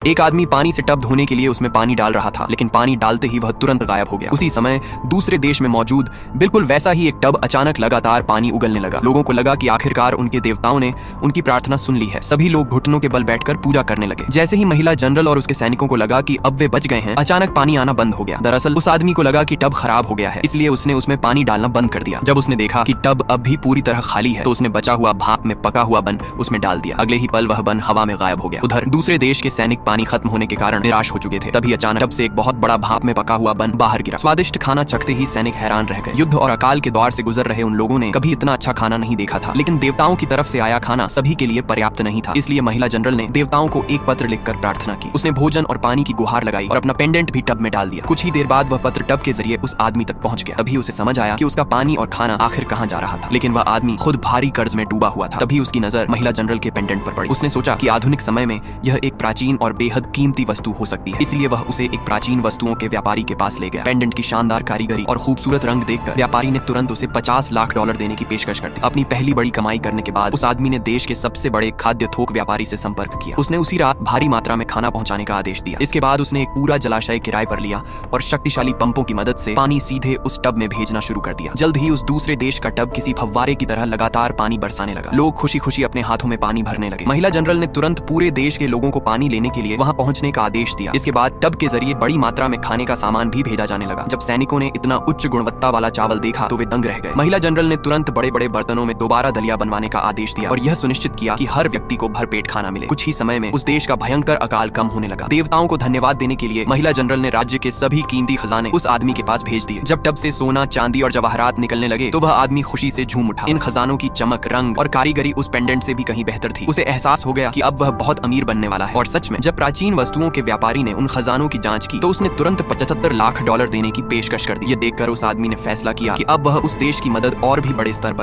एक आदमी पानी से टब धोने के लिए उसमें पानी डाल रहा था, लेकिन पानी डालते ही वह तुरंत गायब हो गया। उसी समय दूसरे देश में मौजूद बिल्कुल वैसा ही एक टब अचानक लगातार पानी उगलने लगा। लोगों को लगा कि आखिरकार उनके देवताओं ने उनकी प्रार्थना सुन ली है। सभी लोग घुटनों के बल बैठकर पूजा करने लगे। जैसे ही महिला जनरल और उसके सैनिकों को लगा कि अब वे बच गए हैं, अचानक पानी आना बंद हो गया। दरअसल उस आदमी को लगा कि टब खराब हो गया है, इसलिए उसने उसमें पानी डालना बंद कर दिया। जब उसने देखा कि टब अब भी पूरी तरह खाली है, तो उसने बचा हुआ भाप में पका हुआ बन उसमें डाल दिया। अगले ही पल वह बन हवा में गायब हो गया। उधर दूसरे देश के सैनिक पानी खत्म होने के कारण निराश हो चुके थे। तभी अचानक टब से एक बहुत बड़ा भाप में पका हुआ बन बाहर गिरा। स्वादिष्ट खाना चखते ही सैनिक हैरान रह गए। युद्ध और अकाल के दौर से गुजर रहे उन लोगों ने कभी इतना अच्छा खाना नहीं देखा था, लेकिन देवताओं की तरफ से आया खाना सभी के लिए पर्याप्त नहीं था। इसलिए महिला जनरल ने देवताओं को एक पत्र लिखकर प्रार्थना की। उसने भोजन और पानी की गुहार लगाई और अपना पेंडेंट भी टब में डाल दिया। कुछ ही देर बाद वह पत्र टब के जरिए उस आदमी तक पहुंच गया। तभी उसे समझ आया कि उसका पानी और खाना आखिर कहां जा रहा था। लेकिन वह आदमी खुद भारी कर्ज में डूबा हुआ था। तभी उसकी नजर महिला जनरल के पेंडेंट पर पड़ी। उसने सोचा कि आधुनिक समय में यह एक प्राचीन और बेहद कीमती वस्तु हो सकती है, इसलिए वह उसे एक प्राचीन वस्तुओं के व्यापारी के पास ले गया। पेंडेंट की शानदार कारीगरी और खूबसूरत रंग देखकर व्यापारी ने तुरंत उसे $50 लाख देने की पेशकश कर दी। अपनी पहली बड़ी कमाई करने के बाद उस आदमी ने देश के सबसे बड़े खाद्य थोक व्यापारी से संपर्क किया। उसने उसी रात भारी मात्रा में खाना पहुंचाने का आदेश दिया। इसके बाद उसने एक पूरा जलाशय किराए पर लिया और शक्तिशाली पंपों की मदद से पानी सीधे उस टब में भेजना शुरू कर दिया। जल्द ही उस दूसरे देश का टब किसी फव्वारे की तरह लगातार पानी बरसाने लगा। लोग खुशी खुशी अपने हाथों में पानी भरने लगे। महिला जनरल ने तुरंत पूरे देश के लोगों को पानी लेने के लिए वहां पहुंचने का आदेश दिया। इसके बाद टब के जरिए बड़ी मात्रा में खाने का सामान भी भेजा जाने लगा। जब सैनिकों ने इतना उच्च गुणवत्ता वाला चावल देखा तो वे दंग रह गए। महिला जनरल ने तुरंत बड़े बड़े बर्तनों में दोबारा दलिया बनवाने का आदेश दिया और यह सुनिश्चित किया कि हर व्यक्ति को भरपेट खाना मिले। कुछ ही समय में उस देश का भयंकर अकाल कम होने लगा। देवताओं को धन्यवाद देने के लिए महिला जनरल ने राज्य के सभी कीमती खजाने उस आदमी के पास भेज दिए। जब टब से सोना, चांदी और जवाहरात निकलने लगे तो वह आदमी खुशी से झूम उठा। इन खजानों की चमक, रंग और कारीगरी उस पेंडेंट से भी कहीं बेहतर थी। उसे एहसास हो गया कि अब वह बहुत अमीर बनने वाला है। और सच में जब प्राचीन वस्तुओं के व्यापारी ने उन खजानों की जांच की तो उसने तुरंत $75 लाख देने की पेशकश कर दी। ये देखकर उस आदमी ने फैसला किया कि अब वह उस देश की मदद और भी बड़े स्तर पर